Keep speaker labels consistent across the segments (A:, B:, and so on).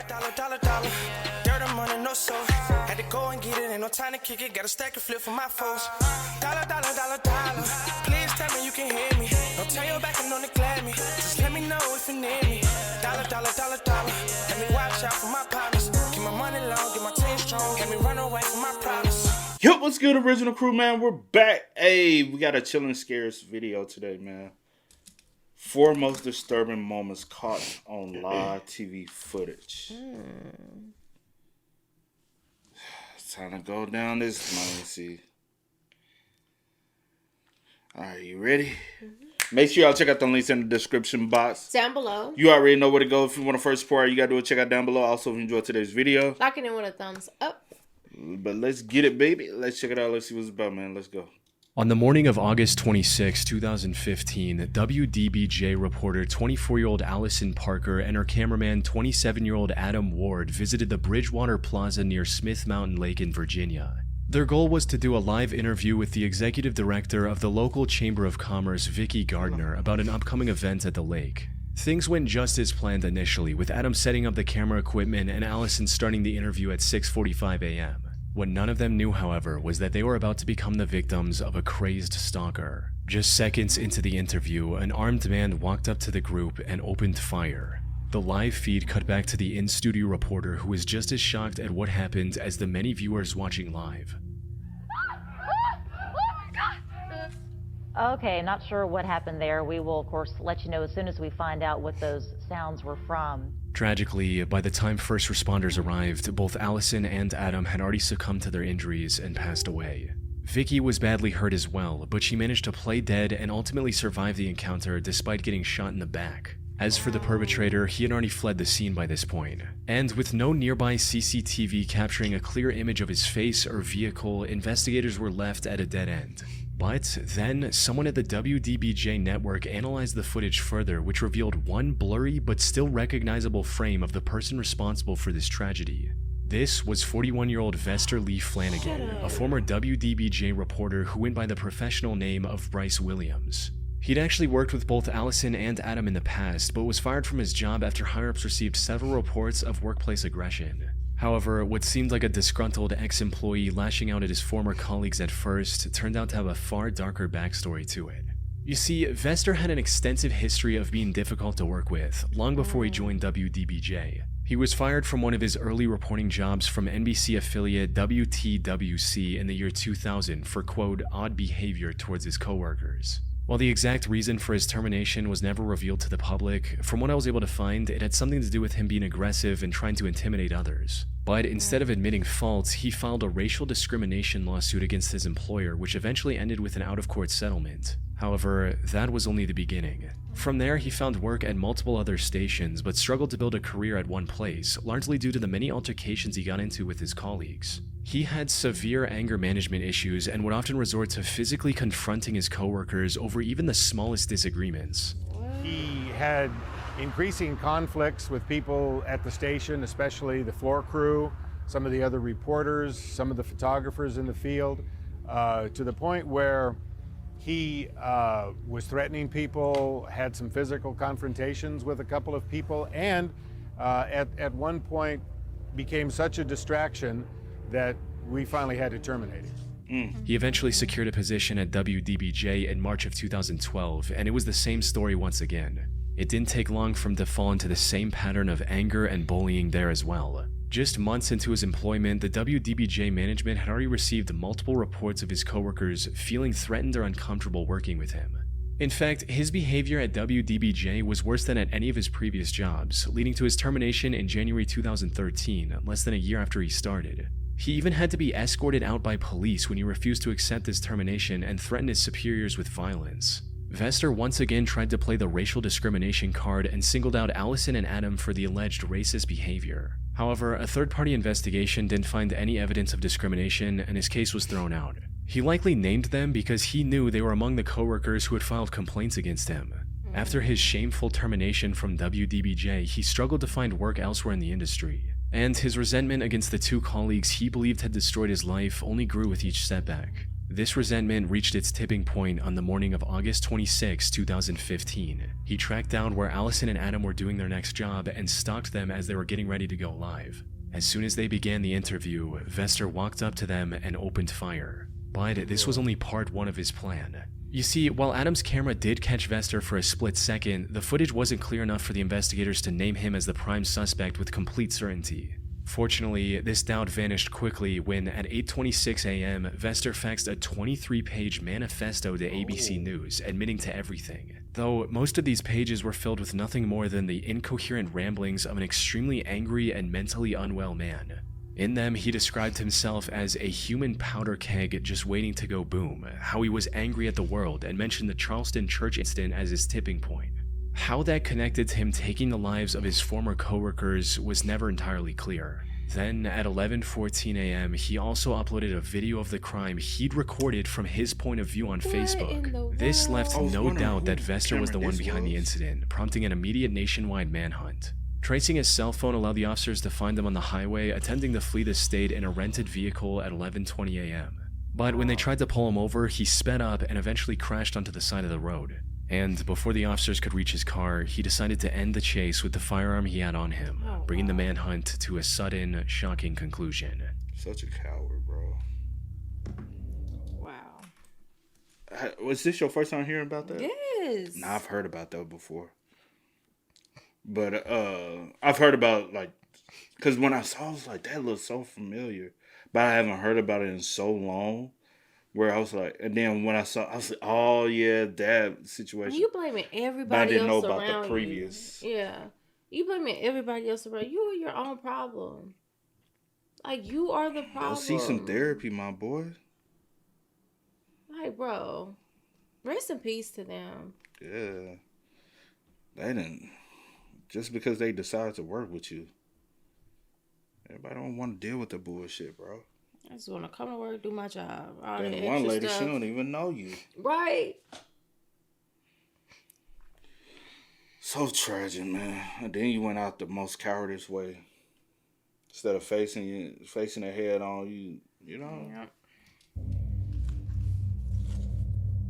A: Dollar. Dirt and money, no soul. Had to go and get it, ain't no time to kick it. Got a stack of flip for my foes. Dollar. Please tell me you can hear me. Don't turn your back and don't neglect me. Just let me know if you need me. Dollar. Let me watch out for my partners. Keep my money long, get my team strong. Let me run away from my problems.
B: Yo, what's good, original crew, man? We're back. Hey, we got a chillin' scares video today, man. 4 most disturbing moments caught on live TV footage. It's time to go down this. Let me see. Are you ready? Make sure y'all check out the links in the description box.
C: Down below.
B: You already know where to go. If you want to first support, you got to do it. Check out down below. Also, if you enjoyed today's video,
C: Lock it in with a thumbs up.
B: But let's get it, baby. Let's check it out. Let's see what it's about, man. Let's go.
D: On the morning of August 26, 2015, WDBJ reporter 24-year-old Allison Parker and her cameraman 27-year-old Adam Ward visited the Bridgewater Plaza near Smith Mountain Lake in Virginia. Their goal was to do a live interview with the executive director of the local Chamber of Commerce, Vicki Gardner, about an upcoming event at the lake. Things went just as planned initially, with Adam setting up the camera equipment and Allison starting the interview at 6:45 a.m. What none of them knew, however, was that they were about to become the victims of a crazed stalker. Just seconds into the interview, an armed man walked up to the group and opened fire. The live feed cut back to the in-studio reporter, who was just as shocked at what happened as the many viewers watching live.
E: Okay, not sure what happened there. We will, of course, let you know as soon as we find out what those sounds were from.
D: Tragically, by the time first responders arrived, both Allison and Adam had already succumbed to their injuries and passed away. Vicki was badly hurt as well, but she managed to play dead and ultimately survive the encounter despite getting shot in the back. As for the perpetrator, he had already fled the scene by this point. And with no nearby CCTV capturing a clear image of his face or vehicle, investigators were left at a dead end. But then, someone at the WDBJ network analyzed the footage further, which revealed one blurry but still recognizable frame of the person responsible for this tragedy. This was 41-year-old Vester Lee Flanagan, a former WDBJ reporter who went by the professional name of Bryce Williams. He'd actually worked with both Allison and Adam in the past, but was fired from his job after higher-ups received several reports of workplace aggression. However, what seemed like a disgruntled ex-employee lashing out at his former colleagues at first turned out to have a far darker backstory to it. You see, Vester had an extensive history of being difficult to work with, long before he joined WDBJ. He was fired from one of his early reporting jobs from NBC affiliate WTWC in the year 2000 for, quote, odd behavior towards his coworkers. While the exact reason for his termination was never revealed to the public, from what I was able to find, it had something to do with him being aggressive and trying to intimidate others. But instead of admitting fault, he filed a racial discrimination lawsuit against his employer, which eventually ended with an out-of-court settlement. However, that was only the beginning. From there, he found work at multiple other stations, but struggled to build a career at one place, largely due to the many altercations he got into with his colleagues. He had severe anger management issues and would often resort to physically confronting his coworkers over even the smallest disagreements.
F: He had increasing conflicts with people at the station, especially the floor crew, some of the other reporters, some of the photographers in the field, to the point where he was threatening people, had some physical confrontations with a couple of people, and at one point became such a distraction that we finally had to terminate him.
D: He eventually secured a position at WDBJ in March of 2012, and it was the same story once again. It didn't take long for him to fall into the same pattern of anger and bullying there as well. Just months into his employment, the WDBJ management had already received multiple reports of his coworkers feeling threatened or uncomfortable working with him. In fact, his behavior at WDBJ was worse than at any of his previous jobs, leading to his termination in January 2013, less than a year after he started. He even had to be escorted out by police when he refused to accept his termination and threatened his superiors with violence. Vester once again tried to play the racial discrimination card and singled out Allison and Adam for the alleged racist behavior. However, a third-party investigation didn't find any evidence of discrimination, and his case was thrown out. He likely named them because he knew they were among the coworkers who had filed complaints against him. After his shameful termination from WDBJ, he struggled to find work elsewhere in the industry. And his resentment against the two colleagues he believed had destroyed his life only grew with each setback. This resentment reached its tipping point on the morning of August 26, 2015. He tracked down where Allison and Adam were doing their next job and stalked them as they were getting ready to go live. As soon as they began the interview, Vester walked up to them and opened fire. But this was only part one of his plan. You see, while Adam's camera did catch Vester for a split second, the footage wasn't clear enough for the investigators to name him as the prime suspect with complete certainty. Fortunately, this doubt vanished quickly when, at 8:26 a.m., Vester faxed a 23-page manifesto to ABC News, admitting to everything. Though most of these pages were filled with nothing more than the incoherent ramblings of an extremely angry and mentally unwell man. In them, he described himself as a human powder keg just waiting to go boom, how he was angry at the world, and mentioned the Charleston church incident as his tipping point. How that connected to him taking the lives of his former coworkers was never entirely clear. Then, at 11:14 a.m., he also uploaded a video of the crime he'd recorded from his point of view on Facebook. This left no doubt that Vester was the one behind the incident, prompting an immediate nationwide manhunt. Tracing his cell phone allowed the officers to find him on the highway, attempting to flee the state in a rented vehicle at 11:20 a.m. But when they tried to pull him over, he sped up and eventually crashed onto the side of the road. And before the officers could reach his car, he decided to end the chase with the firearm he had on him, bringing the manhunt to a sudden, shocking conclusion.
B: Such a coward, bro.
C: Wow.
B: Was this your first time hearing about that?
C: Yes.
B: Nah, I've heard about that before. But I've heard about, like, because when I saw it, I was like, that looks so familiar. But I haven't heard about it in so long. Where I was like, and then when I saw, I was like, oh yeah, that situation.
C: You blaming everybody
B: but I didn't know
C: else
B: about
C: around
B: the previous.
C: you. Yeah. You blaming everybody else around you. Are your own problem. Like, you are the problem.
B: Go see some therapy, my boy.
C: Like, bro, rest in peace to them.
B: Yeah. They didn't, just because they decided to work with you. Everybody don't want to deal with the bullshit, bro.
C: I just want to come to work, do my job. All
B: Then
C: that
B: one
C: extra
B: lady,
C: stuff.
B: she don't even know you.
C: Right.
B: So tragic, man. And then you went out the most cowardice way. Instead of facing it head on, you know.
C: Yeah.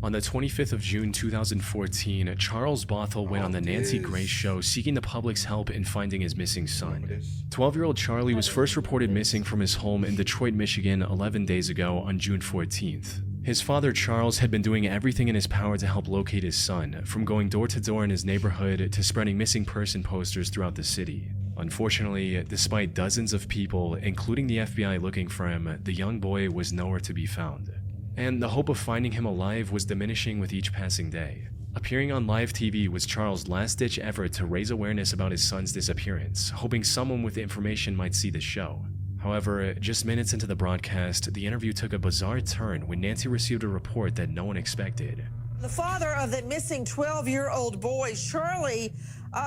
D: On the 25th of June 2014, Charles Bothell went on the Nancy Grace Show seeking the public's help in finding his missing son. 12-year-old Charlie was first reported missing from his home in Detroit, Michigan 11 days ago on June 14th. His father, Charles, had been doing everything in his power to help locate his son, from going door to door in his neighborhood to spreading missing person posters throughout the city. Unfortunately, despite dozens of people, including the FBI looking for him, the young boy was nowhere to be found. And the hope of finding him alive was diminishing with each passing day. Appearing on live TV was Charles' last-ditch effort to raise awareness about his son's disappearance, hoping someone with information might see the show. However, just minutes into the broadcast, the interview took a bizarre turn when Nancy received a report that no one expected.
G: The father of the missing 12-year-old boy, Charlie,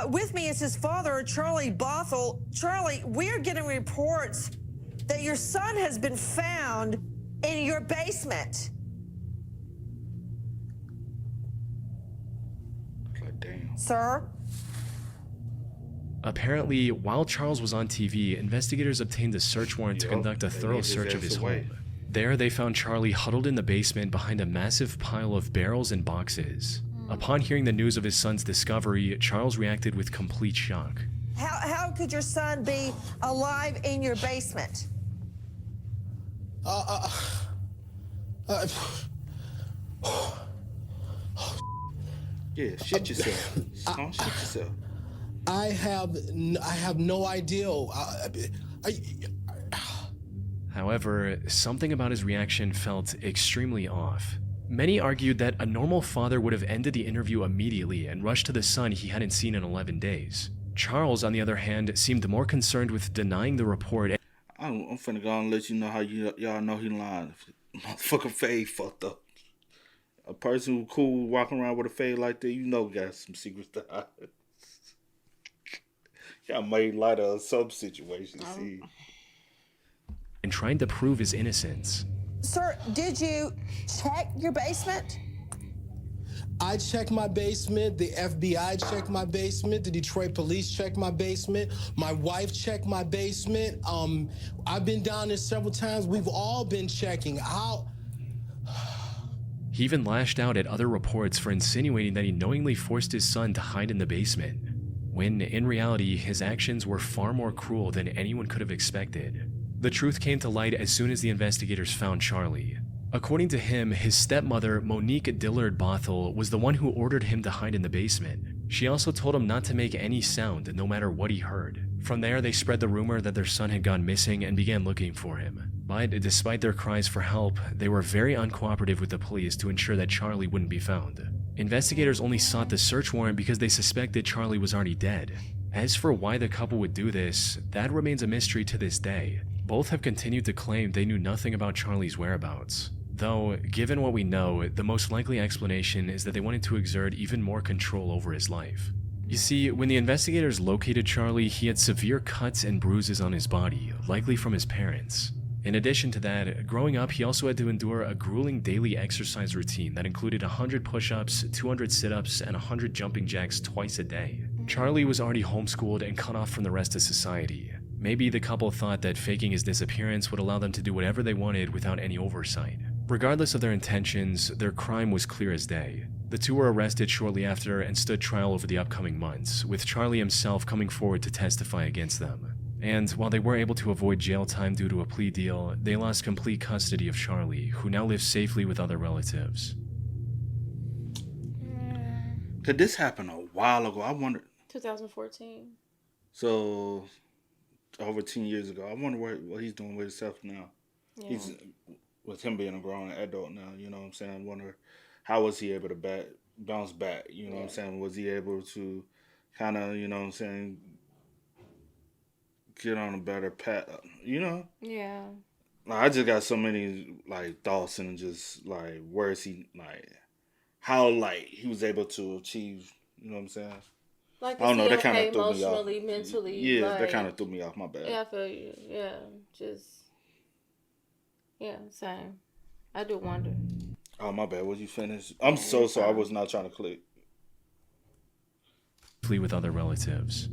G: with me is his father, Charlie Bothell. Charlie, we're getting reports that your son has been found in your basement.
B: God damn.
G: Sir?
D: Apparently, while Charles was on TV, investigators obtained a search warrant to conduct a thorough search of his home. There, they found Charlie huddled in the basement behind a massive pile of barrels and boxes. Upon hearing the news of his son's discovery, Charles reacted with complete shock.
G: How could your son be alive in your basement?
B: Yeah, shit yourself. Shit yourself.
H: I have no idea.
D: However, something about his reaction felt extremely off. Many argued that a normal father would have ended the interview immediately and rushed to the son he hadn't seen in 11 days. Charles, on the other hand, seemed more concerned with denying the report.
B: I'm finna go and let you know how y'all know he lying. Motherfucking fade fucked up. A person who cool walking around with a fade like that, you know, got some secrets to hide. Y'all made light of some situations. See.
D: And trying to prove his innocence.
G: Sir, did you check your basement?
H: I checked my basement, the FBI checked my basement, the Detroit police checked my basement, my wife checked my basement. I've been down there several times. We've all been checking.
D: He even lashed out at other reports for insinuating that he knowingly forced his son to hide in the basement, when in reality his actions were far more cruel than anyone could have expected. The truth came to light as soon as the investigators found Charlie. According to him, his stepmother, Monique Dillard Bothell, was the one who ordered him to hide in the basement. She also told him not to make any sound, no matter what he heard. From there, they spread the rumor that their son had gone missing and began looking for him. But despite their cries for help, they were very uncooperative with the police to ensure that Charlie wouldn't be found. Investigators only sought the search warrant because they suspected Charlie was already dead. As for why the couple would do this, that remains a mystery to this day. Both have continued to claim they knew nothing about Charlie's whereabouts. Though, given what we know, the most likely explanation is that they wanted to exert even more control over his life. You see, when the investigators located Charlie, he had severe cuts and bruises on his body, likely from his parents. In addition to that, growing up, he also had to endure a grueling daily exercise routine that included 100 push-ups, 200 sit-ups, and 100 jumping jacks twice a day. Charlie was already homeschooled and cut off from the rest of society. Maybe the couple thought that faking his disappearance would allow them to do whatever they wanted without any oversight. Regardless of their intentions, their crime was clear as day. The two were arrested shortly after and stood trial over the upcoming months, with Charlie himself coming forward to testify against them. And while they were able to avoid jail time due to a plea deal, they lost complete custody of Charlie, who now lives safely with other relatives.
B: Did this happen a while ago? I wonder.
C: 2014.
B: So, over 10 years ago. I wonder what he's doing with himself now.
C: Yeah.
B: He's with him being a grown adult now. You know what I'm saying? I wonder how was he able to bounce back? You know what I'm saying? Was he able to kind of, you know what I'm saying, get on a better path? You know?
C: Yeah.
B: Like, I just got so many like thoughts and just like where is he, like how like he was able to achieve. You know what I'm saying?
C: Like,
B: I don't know. That
C: okay,
B: kind of threw me off.
C: emotionally, mentally.
B: Yeah,
C: like,
B: that kind of threw me off. My bad.
C: Yeah, I feel you. Yeah, just same. I do wonder.
B: Oh, my bad. Was you finished? I'm so sorry. I was not trying to click.
D: Flee with other relatives.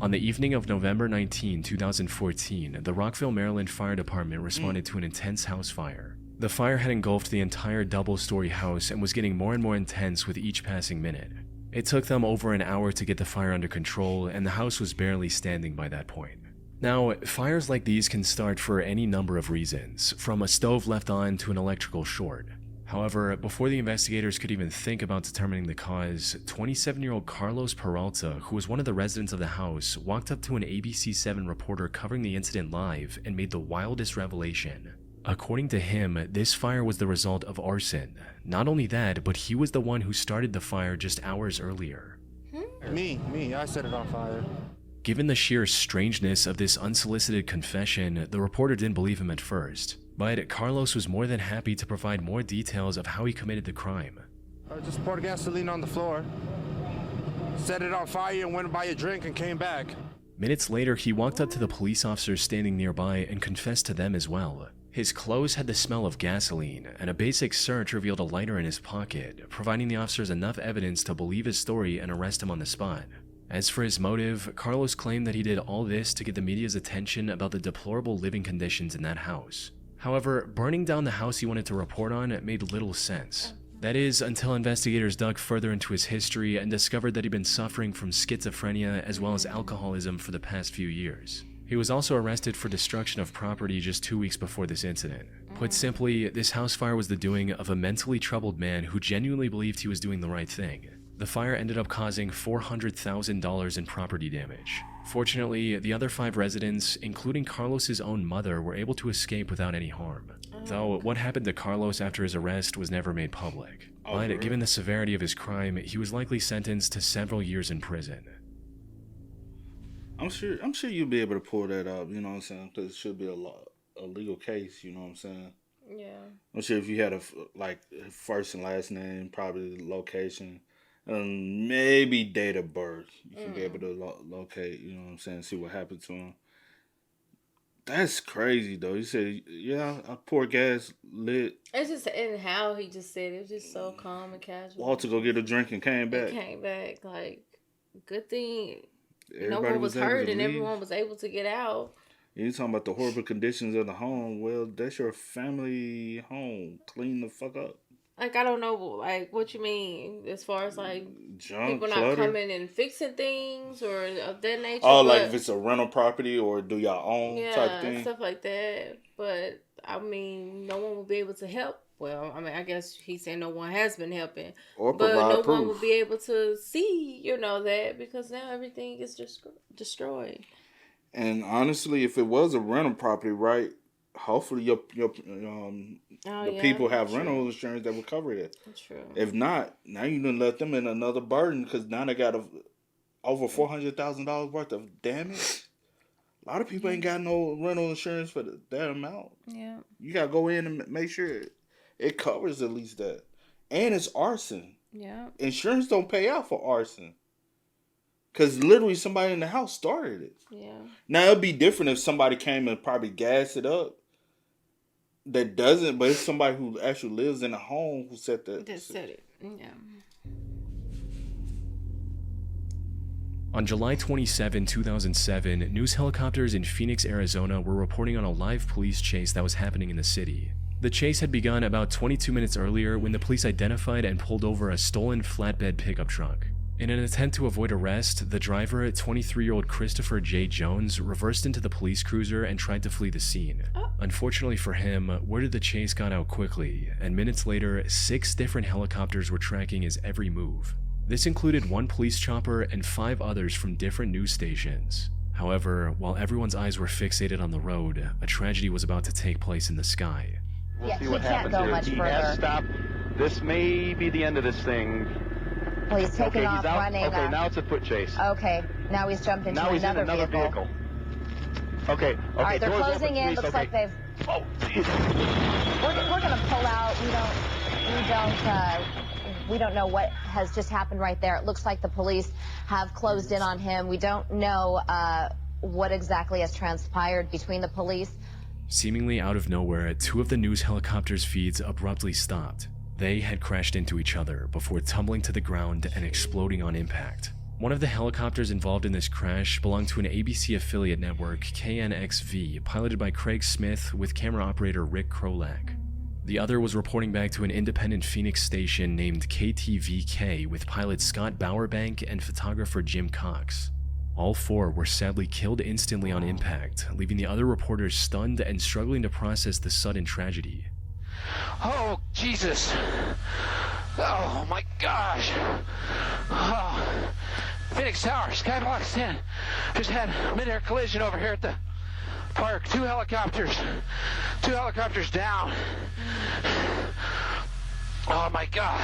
D: On the evening of November 19, 2014, the Rockville, Maryland Fire Department responded to an intense house fire. The fire had engulfed the entire double-story house and was getting more and more intense with each passing minute. It took them over an hour to get the fire under control, and the house was barely standing by that point. Now, fires like these can start for any number of reasons, from a stove left on to an electrical short. However, before the investigators could even think about determining the cause, 27-year-old Carlos Peralta, who was one of the residents of the house, walked up to an ABC7 reporter covering the incident live and made the wildest revelation. According to him, this fire was the result of arson. Not only that, but he was the one who started the fire just hours earlier.
I: Me, I set it on fire.
D: Given the sheer strangeness of this unsolicited confession, the reporter didn't believe him at first. But Carlos was more than happy to provide more details of how he committed the crime.
I: I just poured gasoline on the floor, set it on fire, and went to buy a drink and came back.
D: Minutes later, he walked up to the police officers standing nearby and confessed to them as well. His clothes had the smell of gasoline, and a basic search revealed a lighter in his pocket, providing the officers enough evidence to believe his story and arrest him on the spot. As for his motive, Carlos claimed that he did all this to get the media's attention about the deplorable living conditions in that house. However, burning down the house he wanted to report on made little sense. That is, until investigators dug further into his history and discovered that he'd been suffering from schizophrenia as well as alcoholism for the past few years. He was also arrested for destruction of property just 2 weeks before this incident. Put simply, this house fire was the doing of a mentally troubled man who genuinely believed he was doing the right thing. The fire ended up causing $400,000 in property damage. Fortunately, the other 5 residents, including Carlos's own mother, were able to escape without any harm. Though what happened to Carlos after his arrest was never made public. But given the severity of his crime, he was likely sentenced to several years in prison.
B: I'm sure you'll be able to pull that up, you know what I'm saying? Because it should be a legal case, you know what I'm saying?
C: Yeah.
B: I'm sure if you had a first and last name, probably the location, and maybe date of birth, you can be able to locate, you know what I'm saying, see what happened to him. That's crazy, though. You said, yeah, I poured gas, lit.
C: It's just, and how he just said it was just so calm and casual.
B: Walked to go get a drink and came back.
C: Like, good thing
B: Everybody
C: no one was
B: able
C: hurt
B: to
C: and
B: leave.
C: everyone was able to get out.
B: You talking about the horrible conditions of the home? Well, that's your family home. Clean the fuck up.
C: Like, I don't know, like, what you mean as far as, like,
B: Junk,
C: people not
B: clutter.
C: coming and fixing things or of that nature.
B: Oh,
C: but,
B: like if it's a rental property or do y'all own type thing?
C: stuff like that. But, I mean, no one will be able to help. Well, I mean, I guess he's saying no one has been helping.
B: Or
C: but
B: provide
C: no
B: proof.
C: one will be able to see, that, because now everything is just destroyed.
B: And honestly, if it was a rental property, right? Hopefully, the people have rental insurance that would cover it.
C: True.
B: If not, now you done let them in another burden because now they got over $400,000 worth of damage. A lot of people ain't got no rental insurance for that amount.
C: Yeah.
B: You gotta go in and make sure it covers at least that. And it's arson.
C: Yeah.
B: Insurance don't pay out for arson. Because literally somebody in the house started it.
C: Yeah.
B: Now, it'd be different if somebody came and probably gassed it up. That doesn't, but it's somebody who actually lives in a home who set that.
C: That said it. Yeah.
D: On July 27, 2007, news helicopters in Phoenix, Arizona were reporting on a live police chase that was happening in the city. The chase had begun about 22 minutes earlier when the police identified and pulled over a stolen flatbed pickup truck. In an attempt to avoid arrest, the driver, 23-year-old Christopher J. Jones, reversed into the police cruiser and tried to flee the scene. Unfortunately for him, word of the chase got out quickly, and minutes later, 6 different helicopters were tracking his every move. This included 1 police chopper and 5 others from different news stations. However, while everyone's eyes were fixated on the road, a tragedy was about to take place in the sky.
J: We'll see what happens here. He has stopped. This may be the end of this thing.
K: Well, he's taking off,
J: he's out.
K: running.
J: Okay, now it's a foot chase.
K: Okay, now he's jumped into
J: now he's in another vehicle. Okay.
K: All right, they're closing in. Looks like they've.
J: Oh, jeez.
K: We're gonna pull out. We don't know what has just happened right there. It looks like the police have closed in on him. We don't know what exactly has transpired between the police.
D: Seemingly out of nowhere, 2 of the news helicopters' feeds abruptly stopped. They had crashed into each other before tumbling to the ground and exploding on impact. One of the helicopters involved in this crash belonged to an ABC affiliate network, KNXV, piloted by Craig Smith with camera operator Rick Krolak. The other was reporting back to an independent Phoenix station named KTVK with pilot Scott Bowerbank and photographer Jim Cox. All 4 were sadly killed instantly on impact, leaving the other reporters stunned and struggling to process the sudden tragedy.
L: Oh, Jesus. Oh, my gosh. Oh. Phoenix Tower, Skyblock 10. Just had a mid-air collision over here at the park. 2 helicopters. 2 helicopters down. Oh, my God.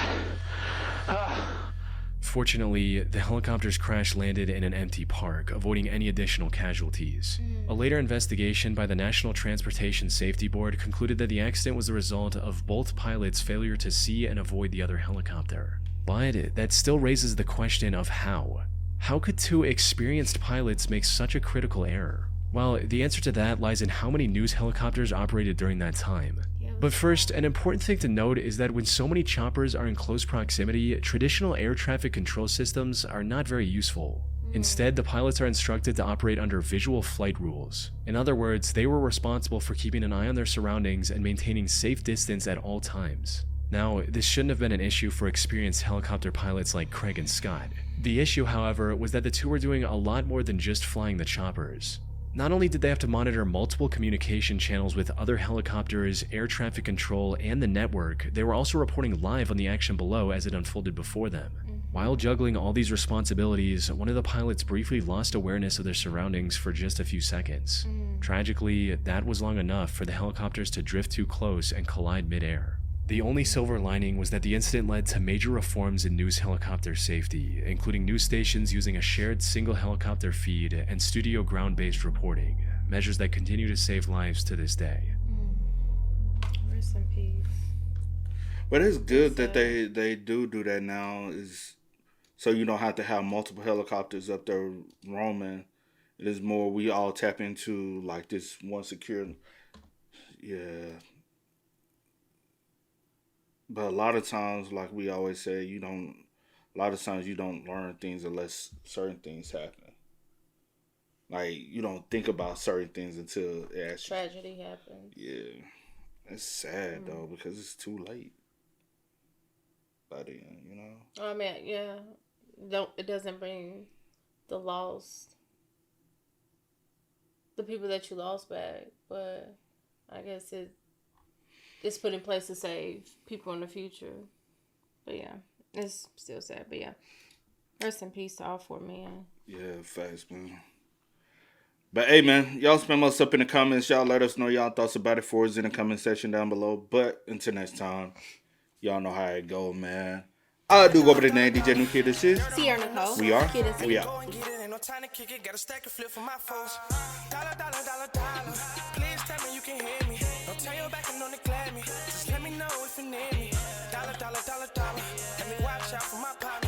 D: Fortunately, the helicopter's crash landed in an empty park, avoiding any additional casualties. A later investigation by the National Transportation Safety Board concluded that the accident was the result of both pilots' failure to see and avoid the other helicopter. But that still raises the question of how. How could 2 experienced pilots make such a critical error? Well, the answer to that lies in how many news helicopters operated during that time. But first, an important thing to note is that when so many choppers are in close proximity, traditional air traffic control systems are not very useful. Instead, the pilots are instructed to operate under visual flight rules. In other words, they were responsible for keeping an eye on their surroundings and maintaining safe distance at all times. Now, this shouldn't have been an issue for experienced helicopter pilots like Craig and Scott. The issue, however, was that the 2 were doing a lot more than just flying the choppers. Not only did they have to monitor multiple communication channels with other helicopters, air traffic control, and the network, they were also reporting live on the action below as it unfolded before them. While juggling all these responsibilities, one of the pilots briefly lost awareness of their surroundings for just a few seconds. Tragically, that was long enough for the helicopters to drift too close and collide mid-air. The only silver lining was that the incident led to major reforms in news helicopter safety, including news stations using a shared single helicopter feed and studio ground-based reporting, measures that continue to save lives to this day.
C: Rest in peace.
B: But it's good that they do that now, is so you don't have to have multiple helicopters up there roaming. It is more we all tap into like this one secure. Yeah. But a lot of times, like we always say, a lot of times you don't learn things unless certain things happen. Like, you don't think about certain things until it actually...
C: Tragedy happens.
B: Yeah. It's sad, though, because it's too late. By then, you know?
C: I mean, yeah. It doesn't bring the people that you lost back, but I guess it's put in place to save people in the future. But yeah, it's still sad. But yeah, rest in peace to all 4 men.
B: Yeah, facts, man. But hey, man, y'all spam us up in the comments. Y'all let us know y'all thoughts about it for us in the comment section down below. But until next time, y'all know how it go, man. I do go by the name DJ New Kid. This is
C: Sierra Nicole.
B: We are.
C: Kid and C.
B: We out.
A: No time to kick it, got a stack of flip for my foes. Dollar, dollar, dollar, dollar. Please tell me you can hear me. Don't turn your back and don't neglect me. Just let me know if you need me. Dollar, dollar, dollar, dollar. Let me watch out for my partner.